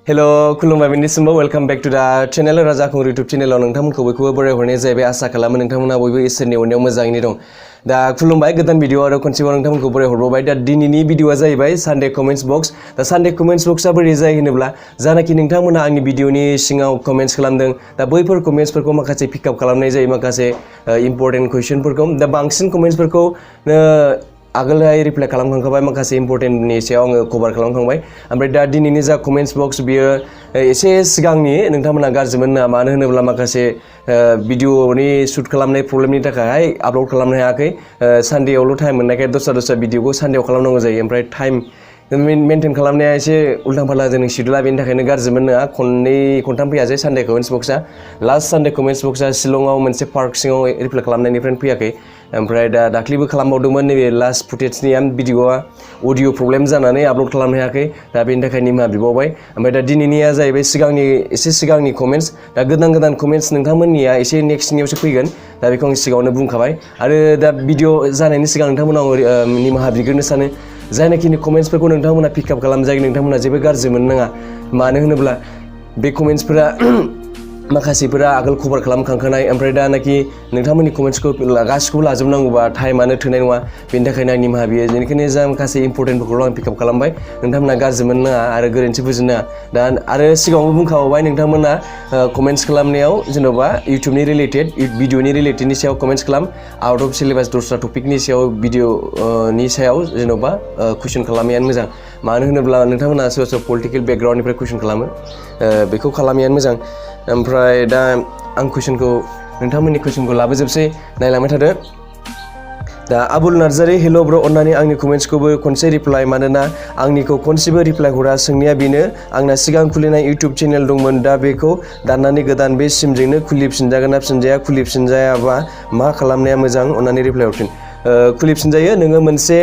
Hello खुलुमबाय बेनिसिमबो welcome back to दा channel राजा खुंगुर यूट्यूब चैनलाव नोंथांमोनखौ बयखौबो बरायहरनाय जाहैबाय आसा खालामो नोंथांमोना बयबो इसोरनि अननायाव मोजाङैनो दं। दा खुलुमबाय गोदान भिडिअ आरो खनसेबाव नोंथांमोनखौ बरायहरबावबाय। दा दिनैनि भिडिअआ जाहैबाय सानडे कमेन्ट्स बक्स। दा सानडे कमेन्ट्स बक्सआ बोरै जायो होनोब्ला जानाखि नोंथांमोना आंनि भिडिअनि सिङाव कमेन्ट्स खालामदों दा बैफोर कमेन्ट्सफोरखौ माखासे पिकआप खालामनाय जायो माखासे इम्पोर्टेन्ट कुइसनफोरखौ। दा बांसिन कमेन्ट्सफोरखौ आगोलहाय रिप्लाइ खालामखांबाय माखासे इम्पोर्टेन्टनि सायाव आङो कभार खालामखांबाय। ओमफ्राय दा दिनैनि जा कमेन्ट्स बक्स बियो एसे सिगांनि नोंथांमोना गाज्रि मोननो नाङा, मानो होनोब्ला माखासे भिडिअनि शुट खालामनाय प्रब्लेमनि थाखाय आपल'ड खालामनो हायाखै। सानडेआवल' टाइम मोननायखाय दस्रा भिडिअखौ सानडेआव खालामनांगौ जायो। ओमफ्राय टाइम मेनटेन खालामनाया एसे उल्थां फाल्थां जोंनि शिड्युला, बेनि थाखायनो गाज्रि मोननो नाङा। खननै खनथाम फैयासै सानडे कमेन्ट्स बक्सआ। लास्ट सानडे कमेन्ट्स बक्सआ शिलंआव मोनसे पार्क सिङाव रिप्लाइ खालामनायनिफ्रायनो फैयाखै। ओमफ्राय दाख्लैबो खालामबावदोंमोन, नैबे लास्ट फुटेजनिया भिडिअआ अडिअ प्रब्लेम जानानै आपल'ड खालामनो हायाखै। दा बेनि थाखाय निमाहा बिबावबाय। ओमफ्राय दा दिनैनिया जाहैबाय एसे सिगांनि कमेन्ट्स। दा गोदान कमेन्ट्स नोंथांमोननिया एसे नेक्स्टनियावसो फैगोन। दा बेखौ आं सिगाङावनो बुंखाबाय। आरो दा भिडिअ जानायनि सिगां नोंथांमोनाव निमाहा बिग्रोनो सानो, जायनाखि कमेन्ट्सफोरखौ नोंथांमोना पिकआप खालामजायो नोंथांमोना जेबो गाज्रि मोननो नाङा। मानो होनोब्ला बे कमेन्ट्सफोरा माखासेफोरा आगोल कभार खालामखांखानाय। ओमफ्राय दानाखि नोंथांमोननि कमेन्ट्सखौ गासिखौबो लाजोबनांगौबा टाइमानो थोनाय नङा, बेनि थाखायनो आं निमाहा बियो। बेनिखायनो जा माखासे इम्पोर्टेन्टफोरखौल' आं पिकआप खालामबाय। नोंथांमोना गाज्रि मोननो नाङा आरो गोरोन्थि बुजिनो नाङा। दा आरो सिगाङावबो बुंखाबावबाय, नोंथांमोना कमेन्ट्स खालामनायाव जेन'बा इउटुबनि रिलेटेड भिडिअनि रिलेटेडनि सायाव कमेन्ट्स खालाम। आउट अफ सिलेबास दस्रा टपिकनि सायाव भिडिअनि सायाव जेन'बा कुइसन खालामैयानो मोजां। मानो होनोब्ला नोंथांमोना सोरबा पलिटिकेल बेकग्राउन्डनिफ्राय कुइसन खालामो, बेखौ खालामैयानो मोजां। ओमफ्राय दा आं नोंथांमोननि कुइसनखौ लाबोजोबसै, नायलांबाय थादो। दा आबुल नार्जारि, हेल' ब्र', अन्नानै आंनि कमेन्ट्सखौबो खनसे रिप्लाइ, मानोना आंनिखौ खनसेबो रिप्लाइ हरा। सोंनाया बेनो, आंना सिगां खुलिनाय इउटुब चेनेल दंमोन, दा बेखौ दाननानै गोदान बे सिमजोंनो खुलिफिनजागोन ना फिनजाया? खुलिफिनजायाबा मा खालामनाया मोजां? अन्नानै रिप्लाइ हरफिन। खुलिफिनजायो। नोङो मोनसे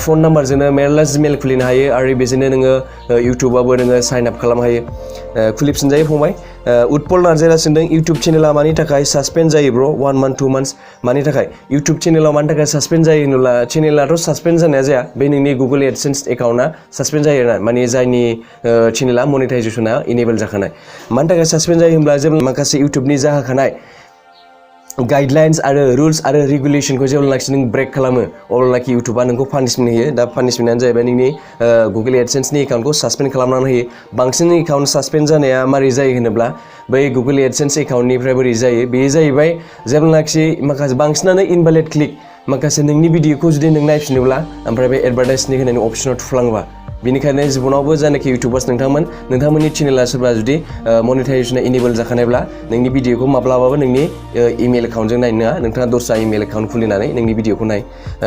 फन नाम्बारजोंनो मेरला जिमेल खुलिनो हायो आरो बेजोंनो नोङो इउटुबावबो नोङो साइन आप खालामनो हायो। खुलिफिनजायो फंबाय। उत्पल नार्जारिया सोंदों, इउटुब चेनेला मानि थाखाय सासपेन्ड जायो ब्र'? 1 month 2 months मानि थाखाय? इउटुब चेनेलाव मानि थाखाय सासपेन्ड जायो होनोब्ला, चेनेलाथ' सासपेन्ड जानाया जाया, बे नोंनि गुगोल एडसेन्स एकाउन्टआ सासपेन्ड जायो आरोना, माने जायनि चेनेला मनिटाइजेसना इनेबल जाखानाय। मानि थाखाय सासपेन्ड जायो होनब्ला, जेब्ला माखासे इउटुबनि जाहोखानाय गाइडलाइन्स आरो रुल्स आरो रेगुलेसनखौ जेब्लानाखि नों ब्रेक खालामो, अब्लानाखि इउटुबा नोंखौ पानिशमेन्ट होयो। दा पानिशमेन्टआनो जाहैबाय नोंनि गुगोल एडसेन्सनि एकाउन्टखौ सासपेन्ड खालामनानै होयो। बांसिन एकाउन्ट सासपेन्ड जानाया मारै जायो होनोब्ला, बै गुगोल एडसेन्स एकाउन्टनिफ्राय बोरै जायो, बेयो जाहैबाय जेब्लानाखि बांसिनानो इनभालिड क्लिक, माखासे नोंनि भिडिअखौ जुदि नों नायफिनोब्ला ओमफ्राय बे एडभार्टाइजनि होनायनि अपसनाव थुफ्लाङोबा, बेनिखायनो जिबनावबो जायनाखि इउटुबार्स नोंथांमोननि चेनेला सोरबा जुदि मनिटाइजेसना इनेबल जाखानायब्ला, नोंनि भिडिअखौ माब्लाबाबो नोंनि इमेल एकाउन्टजों नायनो नाङा। नोंथाङा दस्रा इमेल एकाउन्ट खुलिनानै नोंनि भिडिअखौ नाय,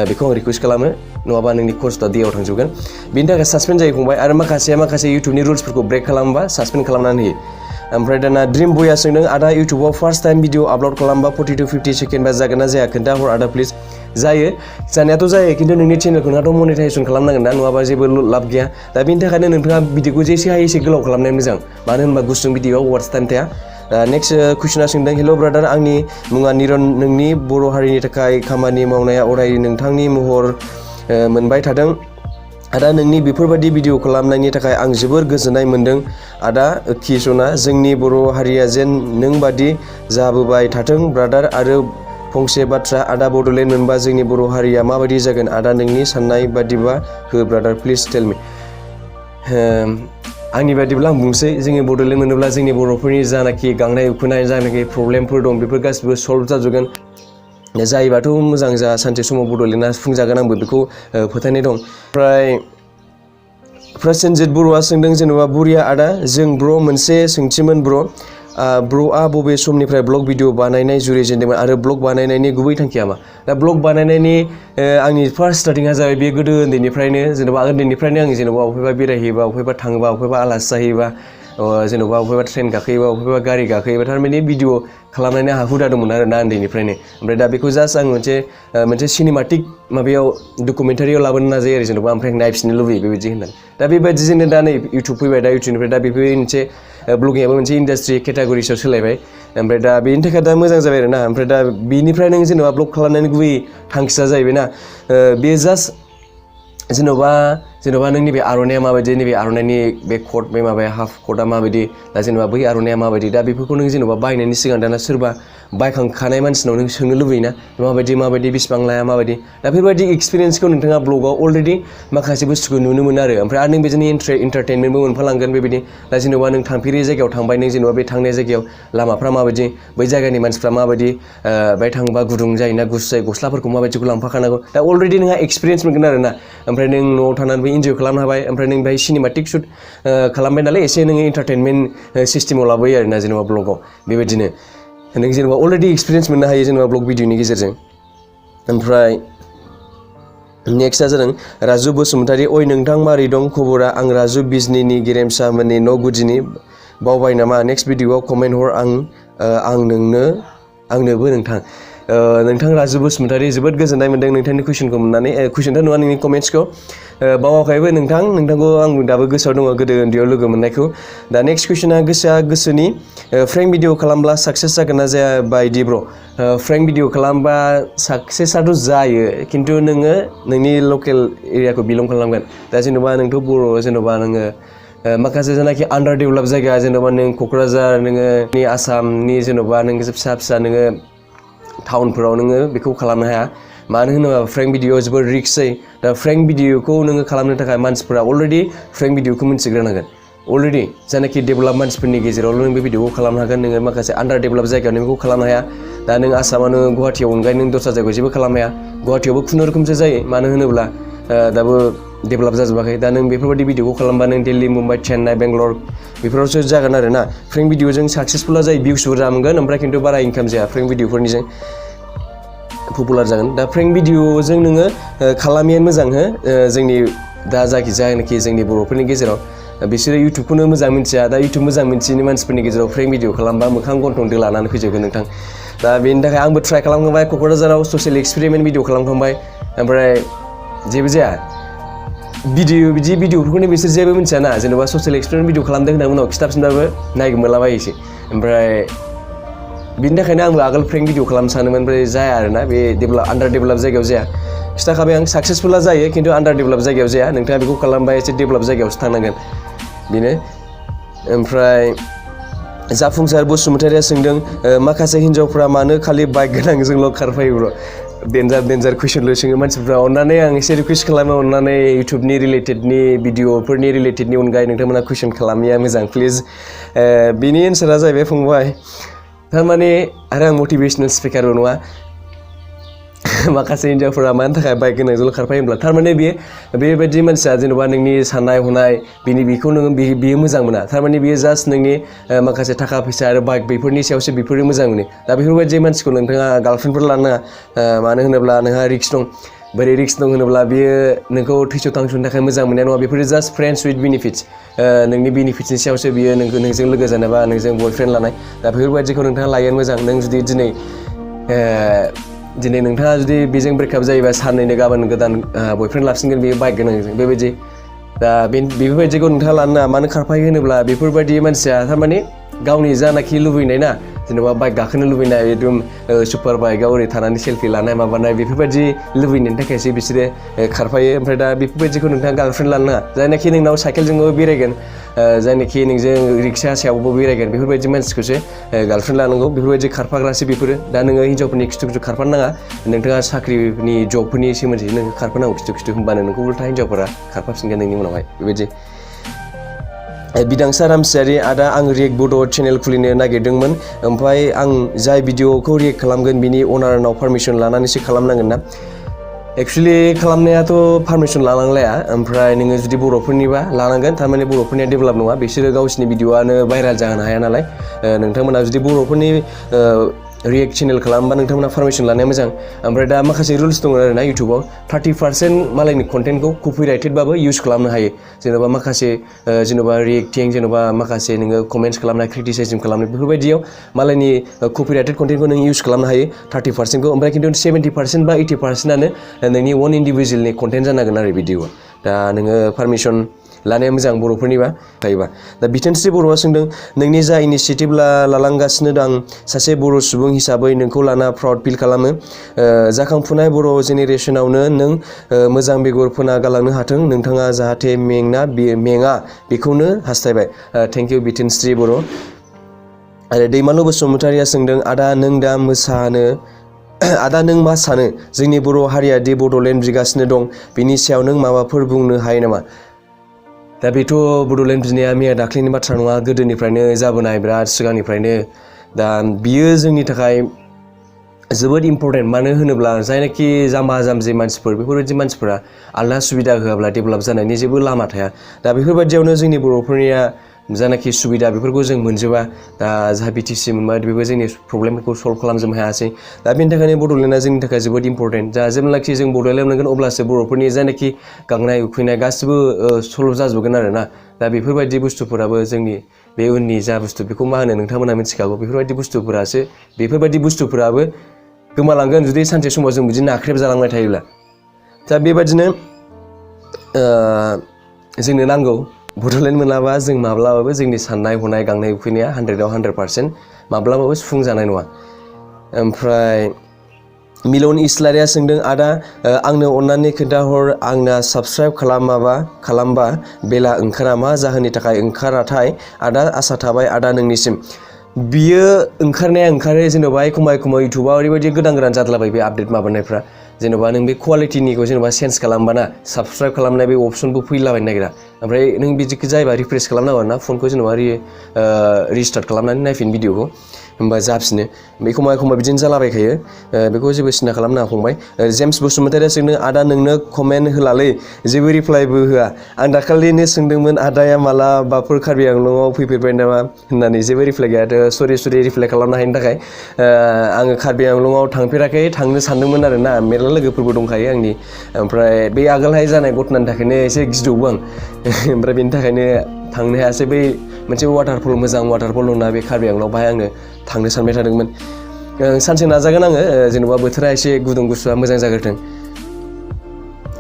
बेखौ आं रिकुवेस्ट खालामो, नङाबा नोंनि कर्सआ दैयाव थांजोबगोन। बेनि थाखाय सासपेन्ड जायो फंबाय। आरो माखासे इउटुबनि रुल्सफोरखौ ब्रेक खालामोबा सासपेन्ड खालामनानै होयो। ओमफ्राय दाना ड्रिम बयआ सोंदों, आदा इउटुबाव फार्स्ट टाइम भिडिअ आपल'ड खालामबा 40 to 50 सेकेन्डबा जागोन ना जाया? खोन्थाहर आदा प्लिज। जायो, जानायाथ' जायो, खिन्थु नोंनि चेनेलखौ नोंहाथ' मनिटाइजेसन खालामनांगोन ना, नङाबा जेबो लाब गैया। दा बेनि थाखायनो नोंथाङा भिडिअखौ जेसे हायो एसे गोलाव खालामनाया मोजां, मानो होनबा गुसुं भिडिअआव वाट्स टाइम थाया। नेक्स्ट कुइसना सोंदों, हेल' ब्रादार, आंनि मुङा निरन, नोंनि बर' हारिनि थाखाय खामानि मावनाया अराय नोंथांनि महर मोनबाय थादों। आदा, नोंनि बेफोरबायदि भिडिअ खालामनायनि थाखाय आं जोबोर गोजोननाय मोन्दों। आदा किसना, जोंनि बर' हारिया जेन नों बादि जाबोबाय थाथों ब्रादार। आरो फंसे बाथ्रा, आदा बड'लेण्ड मोनबा जोंनि बर' हारिया माबायदि जागोन? आदा नोंनि साननाय बादिबा हो ब्रादार, प्लिज टेल मी। आंनि बादिब्ला आं बुंसै, जोंनि बड'लेण्ड मोनोब्ला जोंनि बर'फोरनि जानाखि गांनाय उखैनाय, जानाखि प्रब्लेमफोर दं, बेफोर गासिबो सल्भ जाजोबगोन। जायोबाथ' मोजां, जा सानसे समाव बड'लेण्डआ सुफुंजागोन, आंबो बेखौ फोथायनाय दं। ओमफ्राय प्रसेनजित बर'आ सोंदों, जेनेबा बुरिया आदा, जों ब्र' मोनसे सोंथिमोन ब्र'आ बबे समनिफ्राय ब्लग भिडिअ बानायनाय जुरिजेनदोंमोन आरो ब्लग बानायनायनि गुबै थांखिया मा? दा ब्लग बानायनायनि आंनि फार्स्ट स्टार्टिंआ जाबाय बे गोदो उन्दैनिफ्रायनो, जेनेबा उन्दैनिफ्रायनो आं जेनेबा अबेबा बेरायहैबा, अबेबा थाङोबा, अबेबा आलासि जाहैबा, जेनेबा अबेबा ट्रेन गाखोयोबा, अबेबा गारि गाखोयोबा, थारमाने भिडिअ खालामनायनि आंहा हुदा दंमोन आरो ना उन्दैनिफ्रायनो। ओमफ्राय दा बेखौ जास्ट आं मोनसे सिनेमाटिक माबायाव डकुमेन्टारियाव लाबोनो नाजायो आरो, जेनेबा ओमफ्राय नायफिननो लुबैयो बेबायदि होननानै। दा बेबायदिजोंनो दा नै इउटुब फैबाय, दा इउटुबनिफ्राय दा बेफोर मोनसे ब्लगिंआबो मोनसे इन्डास्ट्रि केटागरिसआव सोलायबाय। ओमफ्राय दा बेनि थाखाय दा मोजां जाबाय आरोना। ओमफ्राय दा बेनिफ्राय नों जेनेबा ब्लग खालामनायनि गुबै थांखिया जाहैबाय ना, बेयो जास्ट जेनेबा जेनेबा नोंनि बे आर'नाइया माबायदि नैबे आर'नाइनि बे कट बे माबाया हाफ कटआ माबायदि दा जेनेबा बै आर'नाइया माबायदि दा बेफोरखौ नों जेनेबा बायनायनि सिगां दाना सोरबा बायखांखानाय मानसिनाव नों सोंनो लुबैयोना माबायदि बेसेबां लाया माबायदि दा बेफोरबायदि एक्सपिरियेन्सखौ नोंथाङा ब्लगाव अलरेडि माखासे बुस्थुखौ नुनो मोनो आरो ओमफ्राय नों बेजोंनो इन्टारटेनमेन्टबो मोनफालांगोन बेबायदि दा जेनेबा नों थांफेरि जायगायाव थांबाय नों जेनेबा बे थांनाय जायगायाव लामाफ्रा माबायदि बै जायगानि मानसिफ्रा माबायदि बाय थांबा गुदुं जायोना गुसु जायो गस्लाफोरखौ माबायदिखौ लांफाखानांगौ दा अलरेडि नोंहा एक्सपिरियेन्स मोनगोन आरो ना ओमफ्राय नों न'आव थानानैबो इन्जय खालामनो हाबाय ओमफ्राय नों बेहाय सिनेमाटिक शुट खालामबाय नालाय एसे नोङो इन्टारटेनमेन्ट सिस्टेमाव लाबोयो आरो ना जेनेबा ब्लगाव बेबायदिनो नों जेनेबा अलरेडि एक्सपिरियेन्स मोननो हायो जेनेबा ब्लग भिडिअनि गेजेरजों ओमफ्राय नेक्स्टआ जादों राजु बसुमतारी ओइ नोंथां मारै दं खबरा आं राजु बिजनीनि गेरेमसामोननि न' गुदिनि बावबाय नामा नेक्स्ट भिडिअआव कमेन्ट हर आंनोबो नोंथां राजु बसुमतारी जोबोद गोजोननाय मोनदों नोंथांनि कुइसनखौ मोननानै कुइसनथ' नङा नोंनि कमेन्ट्सखौ बावाखैबो नोंथांखौ आं दाबो गोसोआव दङ गोदो उन्दैयाव लोगो मोननायखौ दा नेक्स्ट कुइसना गोसोनि फ्रेंक भिडिअ खालामब्ला साक्सेस जागोन ना जाया बायदि ब्र फ्रेंक भिडिअ खालामबा साक्सेसआथ' जायो खिन्थु नोङो नोंनि लकेल एरियाखौ बिलं खालामगोन दा जेनेबा नोंथ' बर' जेनेबा नोङो माखासे जेनाखि आन्डार डेभेलप जायगा जेनेबा नों क'क्राझार नोङो आसामनि जेनेबा नोङो फिसा नोङो टाउनफोराव नोङो बेखौ खालामनो हाया मानो होनोबा फ्रेंक भिडिअ जोबोर रिक्स जायो दा फ्रेंक भिडिअखौ नोङो खालामनो थाखाय मानसिफोरा अलरेडि फ्रेंक भिडिअखौ मिथिग्रोनांगोन अलरेडि जायनाखि डेभेलप मानसिफोरनि गेजेरावल' नों बे भिडिअखौ खालामनो हागोन नोङो माखासे आन्डार डेभेलप जायगायाव नों बेखौ खालामनो हाया दा नों आसामावनो गुवाहाटियाव अनगायै नों दस्रा जायगायाव जेबो खालामनो हाया गुवाहाटियावबो खुनुरुखुमसो जायो मानो होनोब्ला दाबो डेभेलप जाजोबाखै दा नों बेफोरबायदि भिडिअखौ खालामबा नों दिल्ली मुम्बाइ चेन्नाइ बेंगलर बेफोरावसो जागोन आरो ना फ्रेंक भिडिअजों साक्सेसफुला जायो भिउस बुरजा मोनगोन ओमफ्राय खिन्थु बारा इनकाम जाया फ्रेंक भिडिअफोरनिजों पपुलार जागोन दा फ्रेंक भिडिअजों नोङो खालामियानो मोजां हो जोंनि दा जायनाखि जोंनि बर'फोरनि गेजेराव बिसोरो इउटुबखौनो मोजां मिन्थिया दा इउटुब मोजां मिन्थियैनि मानसिफोरनि गेजेराव फ्रेंक भिडिअ खालामबा मोखां गन्थं लानानै फैजोबगोन नोंथां दा बेनि थाखाय आंबो ट्राइ खालामखांबाय क'क्राझाराव ससियेल एक्सपेरिमेन्ट भिडिअ खालामखांबाय ओमफ्राय जेबो जाया बिदि भिडिअफोरखौनो बिसोर जेबो मिन्थियाना जेनेबा ससियेल एक्सपेरिमेन्ट भिडिअ खालामदों होनना उनाव खिथाफिनबाबो नायगोमोलाबायोसो ओमफ्राय बिनि थाखायनो आंबो आगोल फ्रेंक भिडिअ खालामनो सानोमोन ओमफ्राय जाया आरोना बे आन्डार डेभेलप जायगायाव जाया खिथाखाबाय आं साक्सेसफुला जायो खिन्थु आन्डार डेभेलप जायगायाव जाया नोंथाङा बेखौ खालामबा एसे डेभेलप जायगायावसो थांनांगोन बेनो ओमफ्राय जाफुंसार बसुमतारिया सोंदों माखासे हिन्जावफ्रा मानो खालि बाइक गोनांजोंल' खारफायो ब्र डेन्जार कुइसनल' सोङो मानसिफ्रा अननानै आं एसे रिकुवेस्ट खालामो अननानै इउटुबनि रिलेटेडनि भिडिअफोरनि रिलेटेडनि अनगायै नोंथांमोना कुइसन खालामिया मोजां प्लिज बिनि एन्सारा जाहैबाय फंबाय थारमाने आरो आं मटिभेसनेल स्पिकारबो नङा माखासे हिन्जावफोरा मानि थाखाय बाइक गोनांजोंल' खारफायो होनब्ला थारमाने बेबायदि मानसिया जेनेबा नोंनि साननाय हनाय बेखौ नोङो बियो मोजां मोना थारमाने बियो जास्ट नोंनि माखासे थाखा फैसा आरो बाइक बेफोरनि सायावसो बेफोरो मोजां मोनो दा बेफोरबायदि मानसिखौ नोंथाङा गार्लफ्रेन्डफोर लानो नाङा मानो होनोब्ला नोंहा रिक्स दं बोरै रिक्स दं होनोब्ला बियो नोंखौ थैस' थांस'नि थाखाय मोजां मोननाय नङा बेफोरो जास्ट फ्रेन्ड्स उइथ बेनिफिट्स नोंनि बेनिफिट्सनि सायावसो बियो नोंजों लोगो जानोबा नोंजों बयफ्रेन्ड लानाय दा बेफोरबायदिखौ नोंथाङा लायैनो मोजां नों जुदि दिनै नोंथाङा जुदि बेजों ब्रेकआप जायोबा साननैनो गाबोन गोदान बयफ्रेन्ड लाफिनगोन बेयो बाइक गोनांजों बेबायदि दा बेफोरबायदिखौ नोंथाङा लानो नाङा मानो खारफायो होनोब्ला बेफोरबायदि मानसिया थारमाने गावनि जानाखि लुबैनाय ना जेनेबा बाइक गाखोनो लुबैनाय एकदम सुपार बाइकआव ओरै थानानै सेल्फि लानाय माबानाय बेफोरबायदि लुबैनायनि थाखायसो बिसोरो खारफायो ओमफ्राय दा बेफोरबायदिखौ नोंथाङा गार्लफ्रेन्ड लानो नाङा जायनाखि नोंनाव साइकेलजोंबो बेरायगोन जायनाखि नोंजों रिक्सा सायावबो बेरायगोन बेफोरबायदि मानसिखौसो गार्लफ्रेन्ड लानांगौ बेफोरबायदि खारफाग्रासो बेफोरो दा नोङो हिन्जावफोरनि खिथु खारफानो नाङा नोंथाङा साख्रिनि जबफोरनि सोमोन्दै नोङो खारफानांगौ खिथु होनबानो नोंखौ उल्था हिन्जावफोरा खारफाफिनगोन नोंनि उनावहाय बेबायदि बिदांसा रामसियारि आदा आं रियेक्ट बड' चेनेल खुलिनो नागिरदोंमोन ओमफ्राय आं जाय भिडिअखौ रियेक्ट खालामगोन बिनि अनारनाव पारमिसन लानानैसो खालामनांगोन ना एक्सुवेलि खालामनायाथ' पारमिसन लानांलाया ओमफ्राय नोङो जुदि बर'फोरनिबा लानांगोन थारमाने बर'फोरनिया डेभेलप नङा बिसोरो गावसिनि भिडिअआनो भाइरेल जाहोनो हाया नालाय नोंथांमोना जुदि बर'फोरनि रियेक्ट चेनेल खालामबा नोंथांमोना पारमिसन लानाया मोजां ओमफ्राय दा माखासे रुल्स दङ आरोना इउटुबाव 30% मालायनि कन्टेन्टखौ कपिराइटेडबाबो इउज खालामनो हायो जेनेबा माखासे जेनेबा रियेक्टिं जेनेबा माखासे नोङो कमेन्ट्स खालामनाय क्रिटिसाइजम खालामनाय बेफोरबायदियाव मालायनि कपिराइटेड कन्टेन्टखौ नों इउज खालामनो हायो 30%खौ ओमफ्राय खिन्थु 70% बा 80%आनो नोंनि अन इन्डिभिजुवेलनि कन्टेन्ट जानांगोन आरो भिडिअआ दा नोङो पारमिसन लानाया मोजां बर'फोरनिबा थायोबा दा बिथोनस्रि बर'आ सोंदों नोंनि जा इनिशिएटिभ लालांगासिनो दं सासे बर' सुबुं हिसाबै नोंखौ लाना प्राउड फिल खालामो जाखांफुनाय बर' जेनेरेसनावनो नों मोजां बेगर फोना गालांनो हाथों नोंथाङा जाहाथे मेङा बेखौनो हास्थायबाय थेंक इउ बिथोनस्रि बर' आरो दैमालु बसुमतारिया सोंदों आदा नों मा सानो जोंनि बर' हारिया दि बड'लेण्ड बिगासिनो दं बिनि सायाव नों माबाफोर बुंनो हायो नामा दा बेथ' बड'लेण्ड बिनाया मैया दाख्लैनि बाथ्रा नङा गोदोनिफ्रायनो जाबोनाय बिराद सिगांनिफ्रायनो दा बियो जोंनि थाखाय जोबोद इम्पर्टेन्ट मानो होनोब्ला जायनाखि जाम्बा जाम्बि मानसिफोर बेफोरबायदि मानसिफोरा आलदा सुबिदा होआब्ला डेभेलप जानायनि जेबो लामा थाया दा बेफोरबायदियावनो जोंनि बर'फोरनिया जानाखि सुबिदा बेफोरखौ जों मोनजोबा दा जाहा बिटिसि मोनबाय बेबो जोंनि प्रब्लेमफोरखौ सल्भ खालामजोबनो हायासै दा बेनि थाखायनो बड'लेण्डआ जोंनि थाखाय जोबोद इम्पर्टेन्ट दा जेब्लानाखि जों बड'लेण्ड मोनगोन अब्लासो बर'फोरनि जायनाखि गांनाय उखैनाय गासिबो सल्भ जाजोबगोन आरोना दा बेफोरबायदि बुस्थुफोराबो जोंनि बे उननि जा बुस्थु बेखौ मा होनो नोंथांमोना मिथिखागौ बेफोरबायदि बुस्थुफोराबो गोमालांगोन जुदि सानसे समाव जों बिदि नाख्रेब जालांबाय थायोब्ला दा बेबादिनो जोंनो नांगौ बड'लेण्ड मोनाबा जों माब्लाबाबो जोंनि साननाय हनाय गांनाय उखैनाया 100आव 100% माब्लाबाबो सुफुंजानाय नङा ओमफ्राय मिलन इस्लारिया सोंदों आदा आंनो अननानै खोन्थाहर आंना साबस्क्राइब खालामबा बेला ओंखारा मा जाहोननि थाखाय ओंखाराथाय आदा आसा थाबाय आदा नोंनिसिम बियो ओंखारनाया ओंखारो जेनेबा एखमबा इउटुबाव ओरैबायदि गोदान जादलाबाय बे आपडेट माबानायफ्रा जेनेबा नों बे क्वालिटिनिखौ जेनेबा चेन्ज खालामबाना साबस्क्राइब खालामनाय बे अपसनबो फैलाबायनो नागिरा ओमफ्राय नों बिदिखौ जायोबा रिफ्रेस खालामनांगौ ना फनखौ जेनेबा रिस्टार्ट खालामनानै नायफिन भिडिअखौ होमबा जाफिनो एखमबा बिदिनो जालाबायखायो बेखौ जेबो सिन्था खालामनाङा फंबाय जेम्स बसुमतारिया सोंदों आदा नोंनो कमेन्ट होलालै जेबो रिप्लाइबो होआ आं दाखालिनो सोंदोंमोन आदाया मालाबाफोर कार्बि आंलंआव फैफेरबाय नामा होननानै जेबो रिप्लाइ गैया सरि रिप्लाइ खालामनो हायिनि थाखाय आङो कार्बि आंलंआव थांफेराखै थांनो सानदोंमोन आरोना मेरला लोगोफोरबो दंखायो आंनि ओमफ्राय बे आगोलहाय जानाय घटनानि थाखायनो एसे गिदौबो आं ओमफ्राय बेनि थाखायनो थांनो हायासै बै मोनसे मोजां वाटारफल दंना बे कार्बि आंलंआव बाहाय आङो थांनो सानबाय थादोंमोन सानसे नाजागोन आङो जेनेबा बोथोरा एसे गुदुं गुसुआ मोजां जाग्रोथों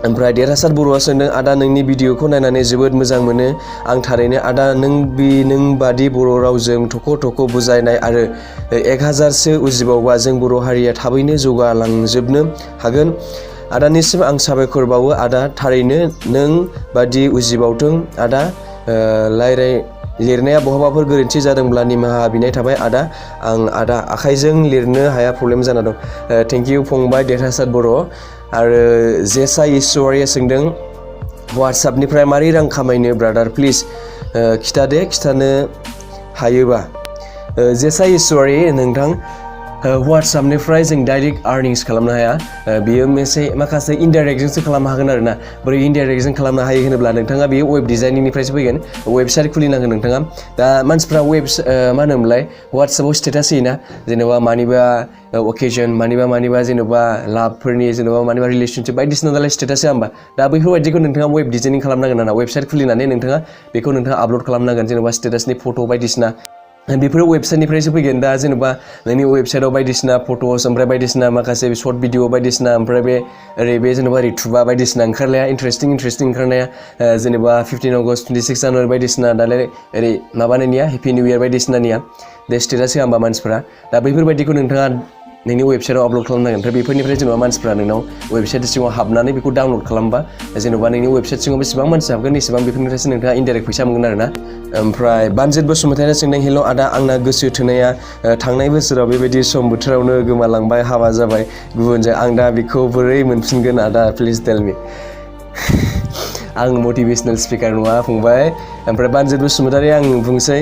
ओमफ्राय देरहासार बर'आ सोंदों आदा नोंनि भिडिअखौ नायनानै जोबोद मोजां मोनो आं थारैनो आदा नों बादि बर' रावजों थख' बुजायनाय आरो 1000सो उजिबावबा जों बर' हारिया थाबैनो जौगालांजोबनो हागोन आदानिसिम आं साबायखर बावो आदा थारैनो नों बादि उजिबावथों आदा लिरनाया बहाबाफोर गोरोन्थि जादोंब्ला निमाहा बिनाय थाबाय आदा आखाइजों लिरनो हाया प्रब्लेम जाना दं थेंक इउ फंबाय देरहासार बर' आरो जेसा इसवारिया सोंदों वाट्सएपनिफ्राय मारै रां खामायनो ब्रादार प्लिज खिथानो हायोबा जेसा इसवारि नोंथां वाट्सएपनिफ्राय जों डाइरेक्ट आर्निंस खालामनो हाया बियो माखासे इनडाइरेक्टजोंसो खालामनो हागोन आरोना बोरै इनडाइरेक्टजों खालामनो हायो होनोब्ला नोंथाङा बेयो वेब डिजाइनिंनिफ्रायसो फैगोन वेबसाइट खुलिनांगोन नोंथाङा दा मानसिफ्रा मा होनोमोनलाय वाट्सएपआव स्टेटास होयोना जेनेबा मानिबा अकेजन मानिबा जेनेबा लाभफोरनि जेनेबा मानिबा रिलेसनशिप बायदिसिना दालाय स्टेटास होआ होमबा दा बैफोरबायदिखौ नोंथाङा वेब डिजाइनिं खालामनांगोन आरोना वेबसाइट खुलिनानै नोंथाङा बेखौ आपल'ड खालामनांगोन जेनेबा स्टेटासनि फट' बायदिसिना बेफोरो वेबसाइटनिफ्रायसो फैगोन दा जेनेबा नोंनि वेबसाइटआव बायदिसिना फट'स ओमफ्राय बायदिसिना माखासे सर्ट भिडिअ बायदिसिना ओमफ्राय बे जेनेबा थुबा बायदिसिना ओंखारनाया इन्टारेस्टिं ओंखारनाया जेनेबा 15 आगस्ट 26 जानुवारि बायदिसिना दालाय ओरै माबानायनिया हेपि निउ इयार बायदिसिनानिया बे स्टेटास होआ होमबा मानसिफ्रा दा बैफोरबायदिखौ नोंथाङा नोंनि वेबसाइटआव आपल'ड खालामनांगोन ओमफ्राय बेफोरनिफ्राय जेनेबा मानसिफ्रा नोंनाव वेबसाइट सिङाव हाबनानै बेखौ डाउनलड खालामबा जेनेबा नोंनि वेबसाइट सिङाव बेसेबां मानसि हाबगोन एसेबां बेफोरनिफ्रायसो नोंथाङा इनडाइरेक्ट फैसा मोनगोन आरोना ओमफ्राय बानजित बसुमतारिया सोंदों हेल' आदा आंना गोसो थोनाया थांनाय बोसोराव बेबायदि सम बोथोरावनो गोमालांबाय हाबा जाबाय गुबुनजों आं दा बेखौ बोरै मोनफिनगोन आदा प्लिज टेल मी आं मटिभेसनेल स्पिकार नङा फंबाय ओमफ्राय बानजित बसुमतारि आं बुंसै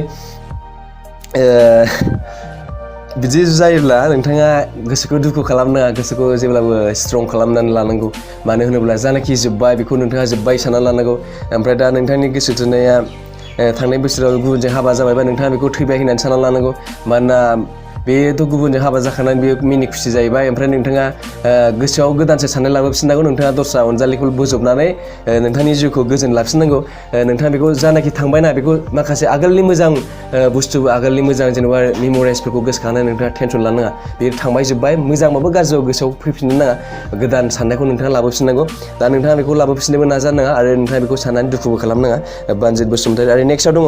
बिदि जायोब्ला नोंथाङा गोसोखौ दुखु खालामनाङा गोसोखौ जेब्लाबो स्ट्रं खालामनानै लानांगौ मानो होनोब्ला जानाखि जोब्बाय बेखौ नोंथाङा जोब्बाय साननानै लानांगौ ओमफ्राय दा नोंथांनि गोसो थोनाया थांनाय बोसोराव गुबुनजों हाबा जाबायबा नोंथाङा बेखौ थैबाय होननानै साननानै लानांगौ मानोना बेथ' गुबुनजों हाबा जाखानानै बेयो मिनि खुसि जाहैबाय ओमफ्राय नोंथाङा गोसोआव गोदानसो साननाय लाबोफिननांगौ नोंथाङा दस्रा अनजालिखौ बोजबनानै नोंथांनि जिउखौ गोजोन लाफिननांगौ नोंथाङा बेखौ जानाखि थांबायना बेखौ माखासे आगोलनि मोजां बुस्थु आगोलनि मोजां जेनेबा मेम'राइसफोरखौ गोसोखांनानै नोंथाङा टेनसन लानो नाङा बे थांबाय जोब्बाय मोजांबाबो गाज्रियाव गोसोआव फैफिननो नाङा गोदान साननायखौ नोंथाङा लाबोफिननांगौ दा नोंथाङा बेखौ लाबोफिननोबो नाजानाङा आरो नोंथाङा बेखौ साननानै दुखुबो खालामनाङा बानजित बसुमतारी आरो नेक्स्टआव दङ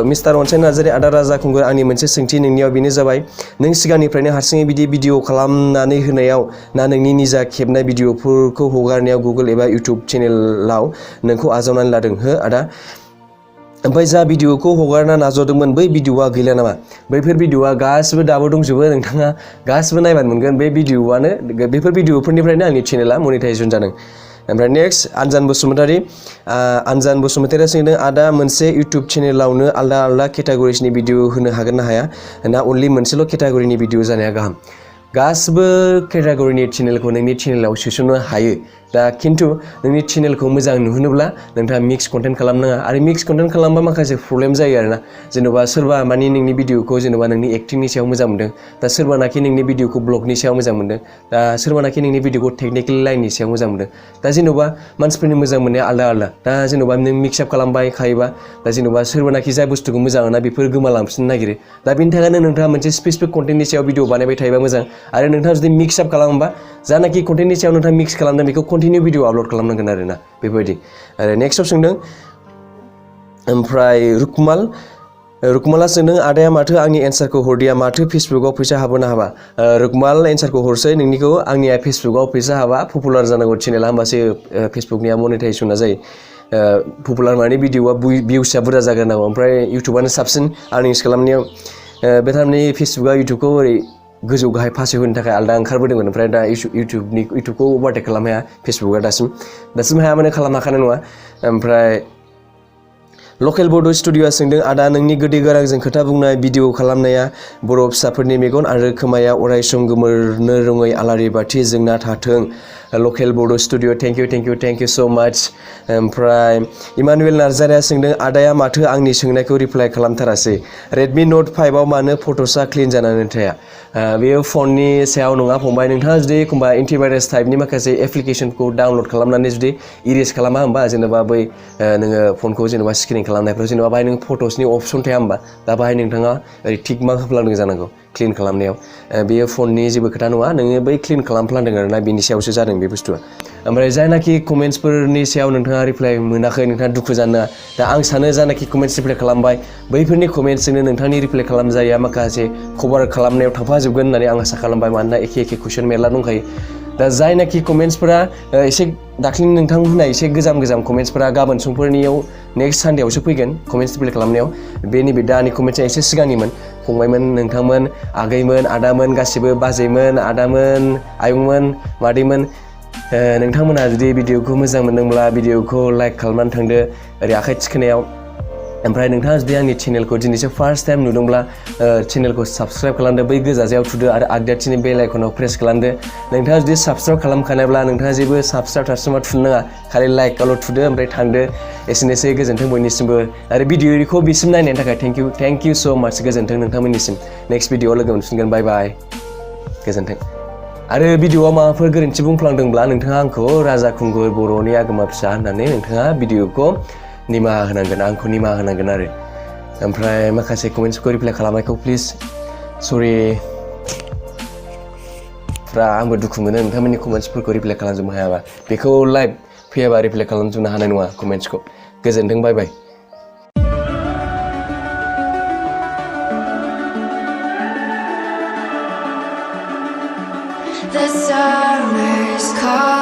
मिस्टार अनसाय नार्जारी आदा राजा खुंगुर आंनि मोनसे सोंथि नोंनियाव बेनो जाबाय नों सिगांनिफ्रायनो हारसिङै बिदि भिडिअ खालामनानै होनायाव ना नोंनि निजा खेबनाय भिडिअफोरखौ हगारनायाव गुगोल एबा इउटुब चेनेलाव नोंखौ आजावनानै लादों हो आदा ओमफ्राय जा भिडिअखौ हगारना नाजावदोंमोन बै भिडिअआ गैला नामा बैफोर भिडिअआ गासिबो दाबो दंजोबो नोंथाङा गासिबो नायबानो मोनगोन बे भिडिअआनो बेफोर भिडिअफोरनिफ्रायनो आंनि चेनेला मनिटाइजेसन जादों ओमफ्राय नेक्स्ट आनजान बसुमतारीया सोंदों आदा मोनसे इउटुब चेनेलावनो आलदा आलदा केटागरिसनि भिडिअ होनो हागोन ना हाया ना अनलि मोनसेल' केटागरिनि भिडिअ जानाया गाहाम गासिबो केटागरिनि चेनेलखौ नोंनि चेनेलाव सोसननो हायो दा खिन्थु नोंनि चेनेलखौ मोजां नुहोनोब्ला नोंथाङा मिक्स कन्टेन्ट खालामनाङा आरो मिक्स कन्टेन्ट खालामबा माखासे प्रब्लेम जायो आरोना जेन'बा सोरबा मानि नोंनि भिडिअखौ जेन'बा नोंनि एक्टिंनि सायाव मोजां मोनदों दा सोरबानाखि नोंनि भिडिअखौ ब्लगनि सायाव मोजां मोनदों दा सोरबानाखि नोंनि भिडिअखौ टेकनिकेल लाइननि सायाव मोजां मोनदों दा जेन'बा मानसिफोरनि मोजां मोननाया आलदा आलदा दा जेन'बा नों मिक्सआप खालामबाय खायोबा दा जेन'बा सोरबानाखि जाय बुस्थुखौ मोजां मोना बेफोर गोमालांफिननो नागिरो दा बेनि थाखायनो नोंथाङा मोनसे स्पेसिफिक कन्टेन्टनि सायाव भिडिअ बानायबाय थायोबा मोजां आरो नोंथाङा जुदि मिक्सआप खालामोबा जानाखि कन्टेन्टनि सायाव नोंथाङा मिक्स खालामदों बेखौ कन्टिनिउ भिडिअ आपल'ड खालामनांगोन आरोना बेबायदि आरो नेक्स्टआव सोंदों ओमफ्राय रुकमाला सोंदों आदाया माथो आंनि एन्सारखौ हरदिया माथो फेसबुकआव फैसा हाबोना हाबा रुकमाल एन्सारखौ हरसै नोंनिखौ आंनिया फेसबुकआव फैसा हाबा पपुलार जानांगौ चेनेला होमबासो फेसबुकनिया मनिटाइजेसना जायो पपुलार माने भिडिअआ भिउसआ बुरजा जागोन नांगौ ओमफ्राय इउटुबानो साबसिन आर्निंस खालामनायाव बे थारमाने फेसबुकआ इउटुबखौ ओरै गोजौ गाहाय फासि होनो थाखाय आलदा ओंखारबोदोंमोन ओमफ्राय दा इउटुबखौ अभारटेक खालामनो हाया फेसबुकआ दासिम हाया माने खालामनो हाखानाय नङा ओमफ्राय लकेल बड' स्टुडिअ'आ सोंदों आदा नोंनि गोदै गारांजों खोथा बुंनाय भिडिअ खालामनाया बर' फिसाफोरनि मेगन आरो खोमाया अरायसम गोमोरनो रोङै आलारि बाथि जोंना थाथों लकेल बड' स्टुडिअ थेंक इउ स' माच ओमफ्राय इमानुएल नार्जारिया सोंदों आदाया माथो आंनि सोंनायखौ रिप्लाइ खालामथारासै रेडमि नट 5आव मानो फट'सआ क्लिन जानानै थाया बेयो फननि सायाव नङा फंबाय नोंथाङा जुदि एखमबा एन्टिभाइरास टाइपनि माखासे एप्लिकेसनखौ डाउनलड खालामनानै जुदि इरेज खालामा होमबा जेनेबा बै नोङो फनखौ जेनेबा स्क्रिनिं खालामनायफ्राव जेनेबा बाहाय नों फट'सनि अपसन थाया होमबा दा बाहाय नोंथाङा ओरै टिक मार्क होफ्लांदों जानांगौ क्लिन खालामनायाव बेयो फननि जेबो खोथा नङा नोङो बै क्लिन खालामफ्लांदों आरोना बेनि सायावसो जादों बे बुस्थुआ ओमफ्राय जायनाखि कमेन्ट्सफोरनि सायाव नोंथाङा रिप्लाइ मोनाखै नोंथाङा दुखु जानो दा आं सानो जायनाखि कमेन्ट्स रिप्लाइ खालामबाय बैफोरनि कमेन्ट्सजोंनो नोंथांनि रिप्लाइ खालामजाया माखासे कभार खालामनायाव थांफाजोबगोन होननानै आं आसा खालामबाय मानोना एखे कुइसन मेरला दंखायो दा जायनाखि कमेन्ट्सफोरा एसे दाख्लिनि नोंथां होनाय एसे गोजाम कमेन्ट्सफोरा गाबोन समफोरनियाव नेक्स्ट सानडेआवसो फैगोन कमेन्ट्स रिप्लाइ खालामनायाव बे नैबे दानि कमेन्ट्सआ एसे सिगांनिमोन फंबायमोन नोंथांमोन आगैमोन आदामोन गासिबो बाजैमोन आदामोन आयंमोन मादैमोन नोंथांमोनहा जुदि भिडिअखौ मोजां मोनदोंब्ला भिडिअखौ लाइक खालामनानै थांदो ओरै आखाइ थिखोनायाव ओमफ्राय नोंथाङा जुदि आंनि चेनेलखौ दिनैसो फार्स्ट टाइम नुदोंब्ला चेनेलखौ साबस्क्राइब खालामदो बै गोजाजायाव थुदो आरो आगदाथिनि बेल आइकनाव प्रेस खालामदो नोंथाङा जुदि साबस्क्राइब खालामखानायब्ला नोंथाङा जेबो साबस्क्राइब थाबसिमा थुनो नाङा खालि लाइकआल' थुदो ओमफ्राय थांदो एसेनोसै गोजोन्थों बयनिसिमबो आरो भिडिअखौ बिसिम नायनायनि थाखाय थेंक इउ स' माच गोजोन्थों नोंथांमोननिसिम नेक्स्ट भिडिअआव लोगो मोनफिनगोन बाय बाय गोजोन्थों आरो भिडिअआव माबाफोर गोरोन्थि बुंफ्लांदोंब्ला नोंथाङा आंखौ राजा खुंगुर बर'नि आगोमा फिसा होननानै नोंथाङा भिडिअखौ निमाहा होनांगोन आंखौ निमाहा होनांगोन आरो ओमफ्राय माखासे कमेन्ट्सखौ रिप्लाइ खालामनायखौ प्लिज सरि आंबो दुखु मोनो नोंथांमोननि कमेन्ट्सफोरखौ रिप्लाइ खालामजोबनो हायाबा बेखौ लाइभ फैयाबा रिप्लाइ खालामजोबनो हानाय नङा कमेन्ट्सखौ गोजोन्थों बाय बाय The summer's calling.